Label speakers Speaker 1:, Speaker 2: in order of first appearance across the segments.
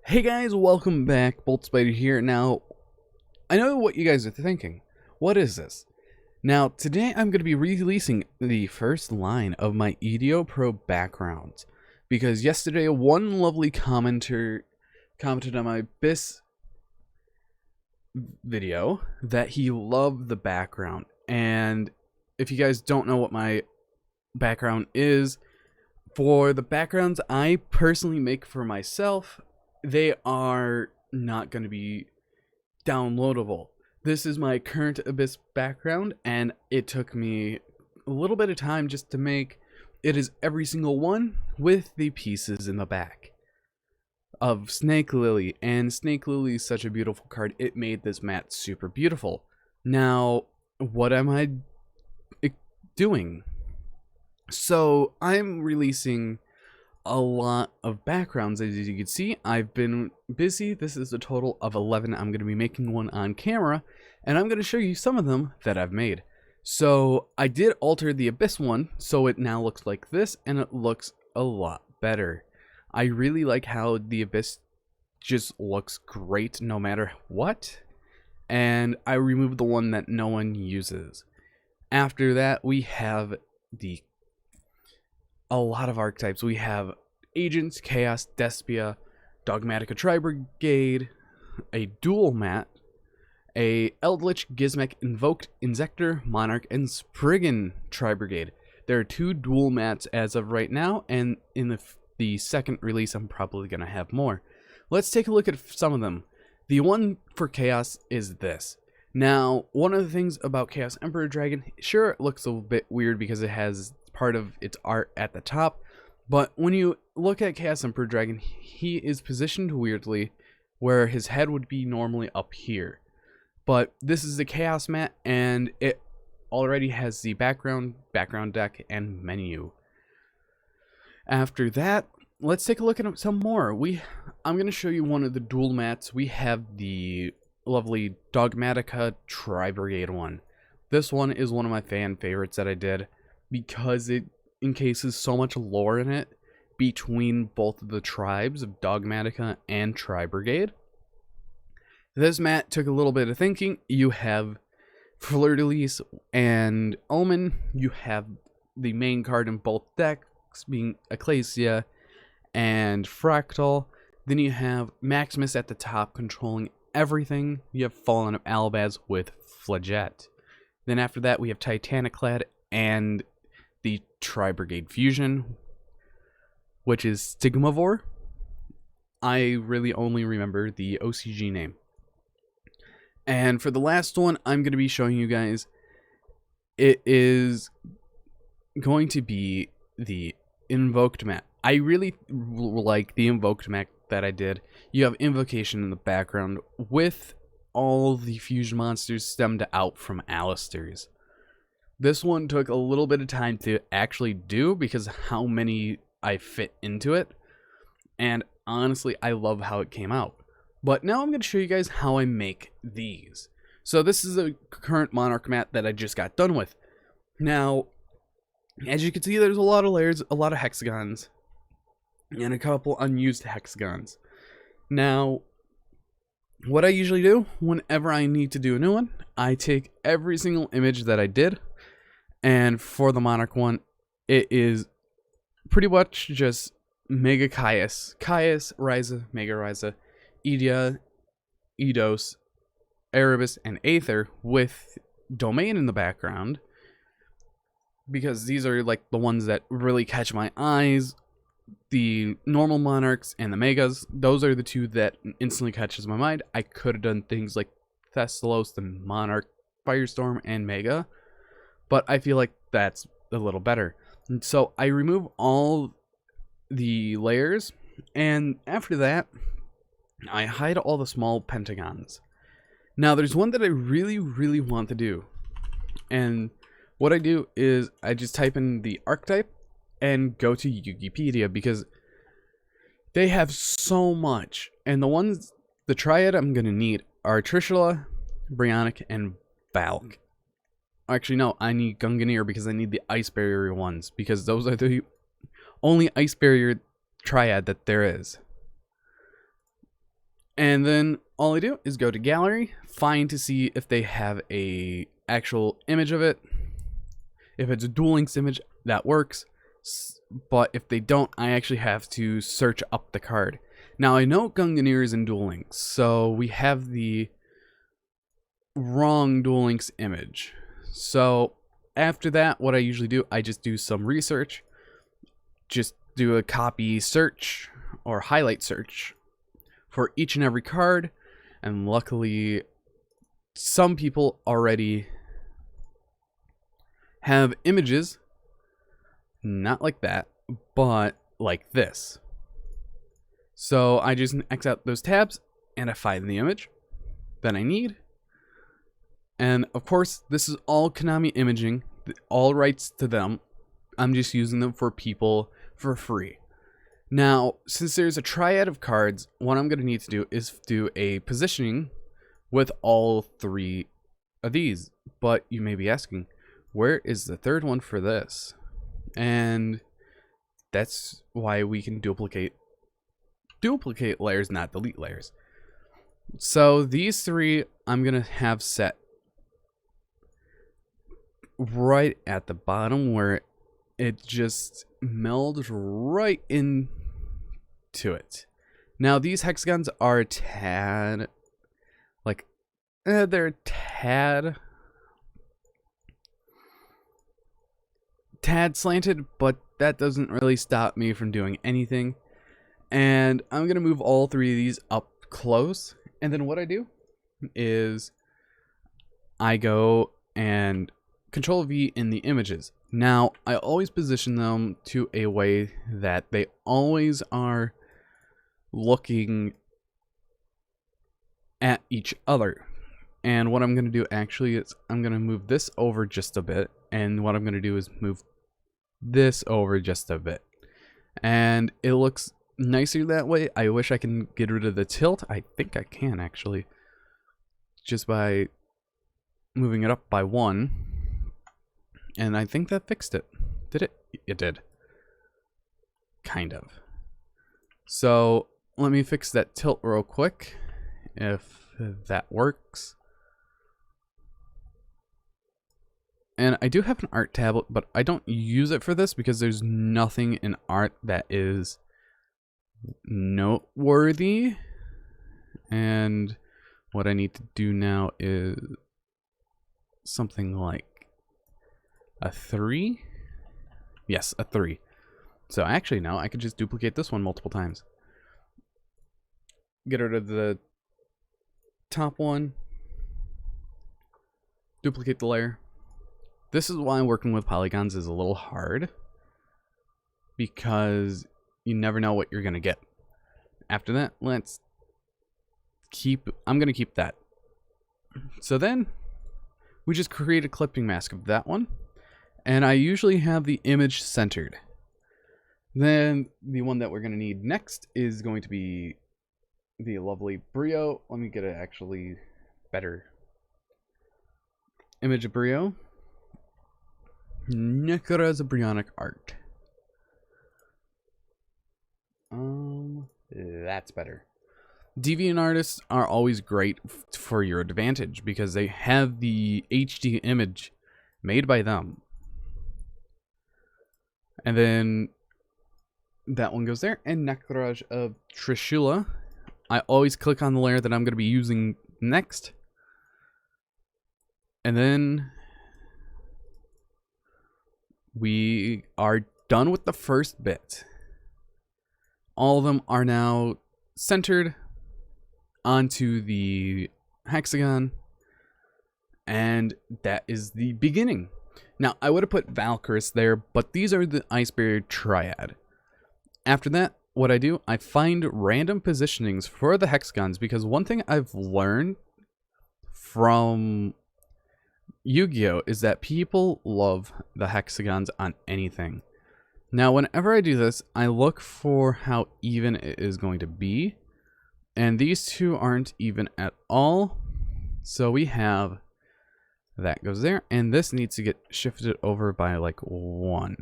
Speaker 1: Hey guys, welcome back. Bolt Spider here. Now, I know what you guys are thinking. What is this? Now, today I'm going to be releasing the first line of my EDOPRO backgrounds. Because yesterday, one lovely commenter commented on my BIS video that he loved the background. And if you guys don't know what my background is, for the backgrounds I personally make for myself, they are not going to be downloadable. This is my current Abyss background, and it took me a little bit of time just to make. It is every single one with the pieces in the back of Snake Lily, and Snake Lily is such a beautiful card. It made this mat super beautiful. Now, what am I doing? So, I'm releasing a lot of backgrounds. As you can see, I've been busy. This is a total of 11. I'm going to be making one on camera, and I'm going to show you some of them that I've made. So I did alter the Abyss one, so it now looks like this, and it looks a lot better. I really like how the Abyss just looks great no matter what, and I removed the one that no one uses. After that, we have a lot of archetypes. We have Agents, Chaos, Despia, Dogmatica Tri-Brigade, a Dual Mat, a Eldritch, Gizmek, Invoked, Inzector, Monarch, and Spriggan Tri-Brigade. There are 2 dual mats as of right now, and in the second release I'm probably going to have more. Let's take a look at some of them. The one for Chaos is this. Now, one of the things about Chaos Emperor Dragon, sure, it looks a bit weird because it has part of its art at the top, but when you look at Chaos Emperor Dragon, he is positioned weirdly where his head would be normally up here. But this is the Chaos mat, and it already has the background deck, and menu. After that, let's take a look at some more. I'm going to show you one of the dual mats. We have the lovely Dogmatica Tri-Brigade one. This one is one of my fan favorites that I did because it encases so much lore in it between both of the tribes of Dogmatica and Tri-Brigade. This mat took a little bit of thinking. You have Fleur-de-Lis and Omen. You have the main card in both decks being Ecclesia and Fractal. Then you have Maximus at the top controlling everything. You have Fallen of Albaz with Flaget. Then after that we have Titaniclad and the Tri-Brigade Fusion, which is Stigmavore. I really only remember the OCG name. And for the last one, I'm going to be showing you guys, it is going to be the Invoked mat. I really like the Invoked mat that I did. You have Invocation in the background with all the fusion monsters stemmed out from Alistair's. This one took a little bit of time to actually do because how many I fit into it. And honestly, I love how it came out. But now I'm going to show you guys how I make these. So this is a current Monarch mat that I just got done with. Now, as you can see, there's a lot of layers, a lot of hexagons, and a couple unused hexagons. Now, what I usually do whenever I need to do a new one, I take every single image that I did, and for the Monarch one, it is pretty much just Mega Caius, Ryza, Mega Ryza, Edea, Eidos, Erebus, and Aether with Domain in the background, because these are like the ones that really catch my eyes. The normal Monarchs and the Megas, those are the 2 that instantly catches my mind. I could have done things like Thessalos, the Monarch, Firestorm, and Mega, but I feel like that's a little better. And so I remove all the layers, and after that, I hide all the small pentagons. Now, there's one that I really, really want to do, and what I do is I just type in the archetype and go to Wikipedia because they have so much, and the triad I'm gonna need are Trishula, Brionic, and Balk. Actually, no, I need Gungnir because I need the Ice Barrier ones, because those are the only Ice Barrier triad that there is. And then all I do is go to gallery, find to see if they have a actual image of it. If it's a Duel Links image, that works. But if they don't, I actually have to search up the card. Now I know Gungnir is in Duel Links, so we have the wrong Duel Links image. So after that, what I usually do, I just do some research. Just do a copy search or highlight search for each and every card, and luckily some people already have images, not like that, but like this. So I just X out those tabs and I find the image that I need. And of course, this is all Konami imaging, all rights to them. I'm just using them for people for free. Now, since there's a triad of cards, what I'm going to need to do is do a positioning with all three of these. But you may be asking, where is the third one for this? And that's why we can duplicate layers, not delete layers. So these three I'm going to have set right at the bottom where it just melds right into it. Now these hexagons are a tad, like, they're a tad slanted, but that doesn't really stop me from doing anything. And I'm going to move all three of these up close. And then what I do is I go and Control V in the images. Now, I always position them to a way that they always are looking at each other. And what I'm going to do actually is I'm going to move this over just a bit. And what I'm going to do is move this over just a bit. And it looks nicer that way. I wish I can get rid of the tilt. I think I can actually, just by moving it up by 1. And I think that fixed it. Did it? It did. Kind of. So let me fix that tilt real quick, if that works. And I do have an art tablet, but I don't use it for this because there's nothing in art that is noteworthy. And what I need to do now is something like a 3. Yes, a 3. So actually, no, I could just duplicate this one multiple times. Get rid of the top one. Duplicate the layer. This is why working with polygons is a little hard, because you never know what you're going to get. After that, I'm going to keep that. So then we just create a clipping mask of that one. And I usually have the image centered. Then the one that we're going to need next is going to be the lovely Brio. Let me get an actually better image of Brio. Necro's embryonic art. That's better. Deviant artists are always great for your advantage because they have the HD image made by them. And then that one goes there. And Necroj of Trishula. I always click on the layer that I'm going to be using next. And then we are done with the first bit. All of them are now centered onto the hexagon. And that is the beginning. Now, I would have put Valkyris there, but these are the Ice Barrier Triad. After that, what I do, I find random positionings for the hexagons, because one thing I've learned from Yu-Gi-Oh! Is that people love the hexagons on anything. Now, whenever I do this, I look for how even it is going to be. And these two aren't even at all. So we have that goes there. And this needs to get shifted over by like 1.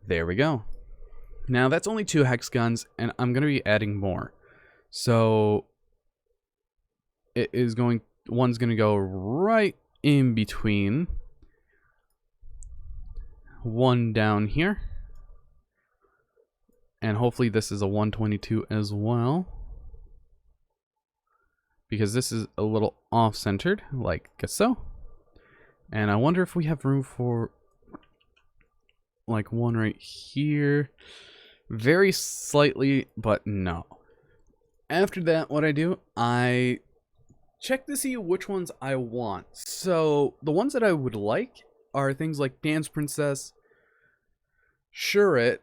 Speaker 1: There we go. Now that's only 2 hex guns, and I'm going to be adding more. So it is going, one's going to go right in between, one down here, and hopefully this is a 122 as well, because this is a little off-centered, like so. And I wonder if we have room for like one right here. Very slightly, but no. After that, what I do, I check to see which ones I want. So the ones that I would like are things like Dance Princess, Shuret,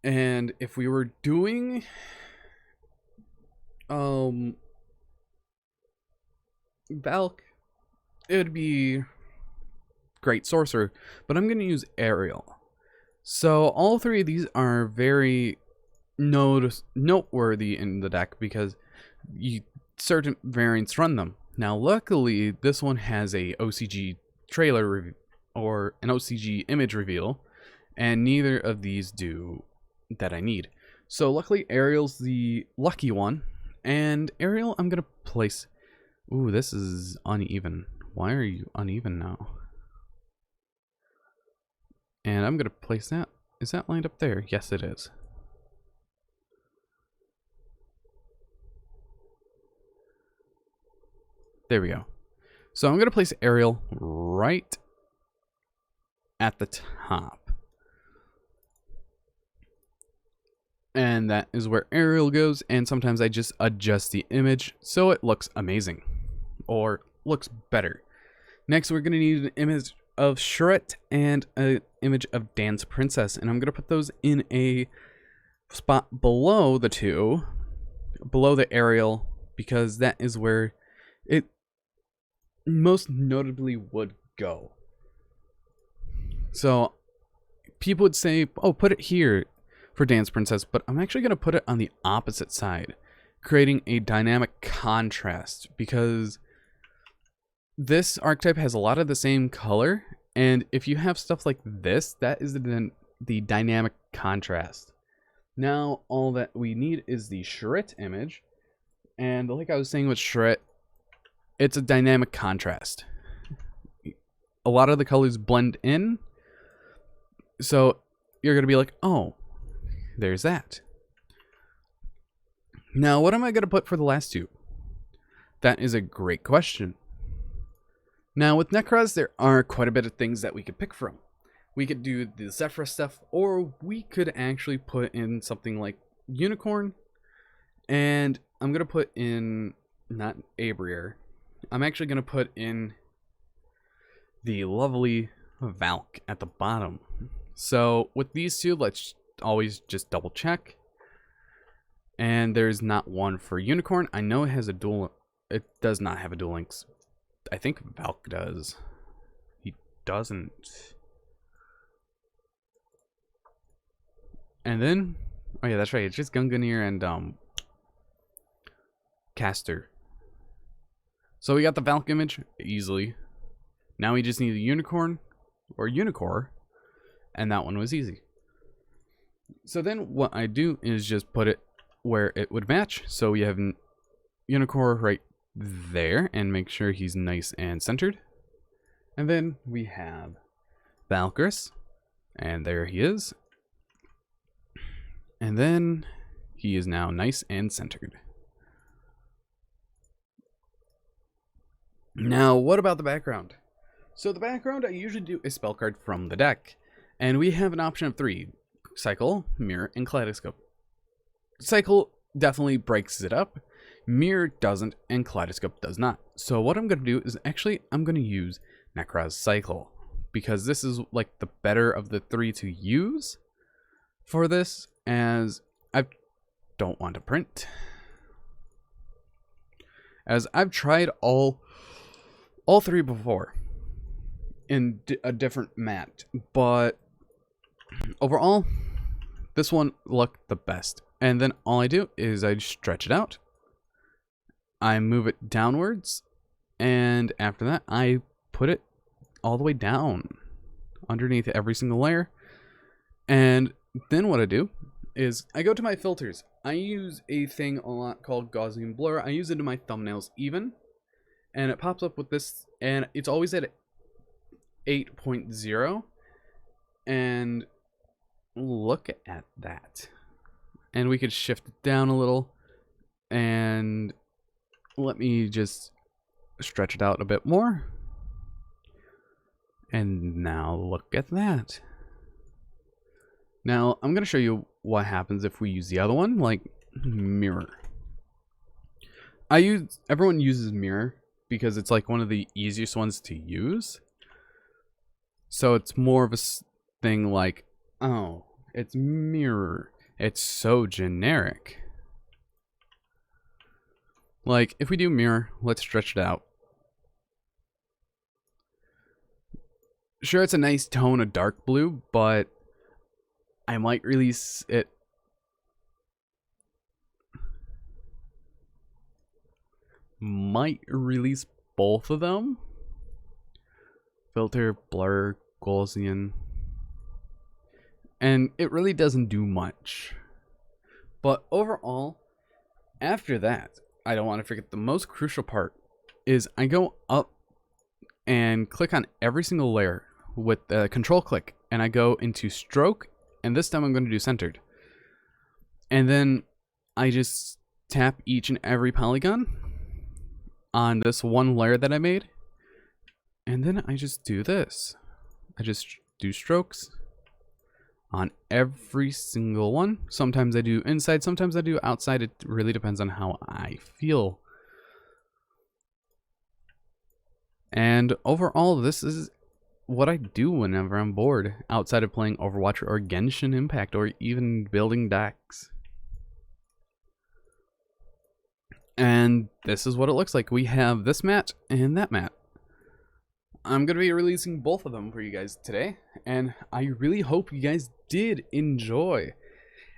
Speaker 1: and if we were doing Valk, it would be Great Sorcerer, but I'm going to use Aerial. So all 3 of these are very noteworthy in the deck because certain variants run them. Now luckily this one has a OCG trailer or an OCG image reveal, and neither of these do that I need. So luckily Aerial's the lucky one, and Aerial I'm going to place... Ooh, this is uneven. Why are you uneven now? And I'm going to place that. Is that lined up there? Yes, it is. There we go. So I'm going to place Aerial right at the top. And that is where Aerial goes. And sometimes I just adjust the image so it looks amazing. Or looks better. Next, we're going to need an image of Shuret and an image of Dance Princess, and I'm going to put those in a spot below the 2, below the Aerial, because that is where it most notably would go. So people would say, oh, put it here for Dance Princess, but I'm actually going to put it on the opposite side, creating a dynamic contrast, because this archetype has a lot of the same color, and if you have stuff like this, that is the dynamic contrast. Now, all that we need is the Shuret image, and like I was saying with Shuret, it's a dynamic contrast. A lot of the colors blend in, so you're going to be like, oh, there's that. Now, what am I going to put for the last 2? That is a great question. Now, with Necros, there are quite a bit of things that we could pick from. We could do the Zephyr stuff, or we could actually put in something like Unicorn. And I'm going to put in, not Abrier, I'm actually going to put in the lovely Valk at the bottom. So, with these 2, let's always just double check. And there's not one for Unicorn. I know it has a dual, it does not have a dual links. I think Valk does. He doesn't. And then, oh yeah, that's right. It's just Gungnir and Caster. So we got the Valk image easily. Now we just need a Unicorn or Unicorn, and that one was easy. So then what I do is just put it where it would match. So we have Unicorn right there, and make sure he's nice and centered. And then we have Valkyris, and there he is. And then he is now nice and centered. Now, what about the background? So the background, I usually do a spell card from the deck, and we have an option of 3: Cycle, Mirror, and Kaleidoscope. Cycle definitely breaks it up. Mirror doesn't, and Kaleidoscope does not. So what I'm going to do is actually I'm going to use Necros Cycle, because this is like the better of the 3 to use for this, as I don't want to print. As I've tried all 3 before in a different mat, but overall this one looked the best. And then all I do is I stretch it out, I move it downwards, and after that I put it all the way down underneath every single layer. And then what I do is I go to my filters. I use a thing a lot called Gaussian blur. I use it in my thumbnails even, and it pops up with this, and it's always at 8.0, and look at that. And we could shift it down a little, and let me just stretch it out a bit more. And now look at that. Now I'm going to show you what happens if we use the other one, like mirror. Everyone uses mirror because it's like one of the easiest ones to use. So it's more of a thing like, oh, it's mirror. It's so generic. Like if we do mirror, let's stretch it out. Sure, it's a nice tone of dark blue, but I might release it. Might release both of them. Filter, blur, Gaussian. And it really doesn't do much. But overall, after that, I don't want to forget the most crucial part is I go up and click on every single layer with the control click, and I go into stroke, and this time I'm going to do centered. And then I just tap each and every polygon on this one layer that I made, and then I just do this. I just do strokes on every single one. Sometimes I do inside, sometimes I do outside. It really depends on how I feel. And overall, this is what I do whenever I'm bored, outside of playing Overwatch or Genshin Impact or even building decks. And this is what it looks like. We have this mat and that mat. I'm going to be releasing both of them for you guys today, and I really hope you guys did enjoy.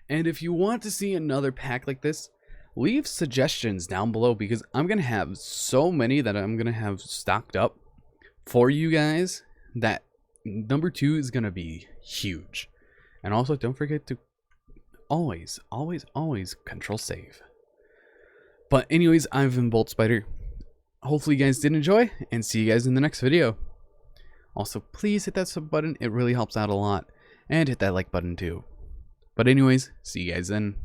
Speaker 1: And if you want to see another pack like this, leave suggestions down below, because I'm going to have so many that I'm going to have stocked up for you guys that number 2 is going to be huge. And also, don't forget to always control save. But anyways, I've been Bolt Spider. Hopefully you guys did enjoy, and see you guys in the next video. Also, please hit that sub button. It really helps out a lot. And hit that like button too. But anyways, see you guys then.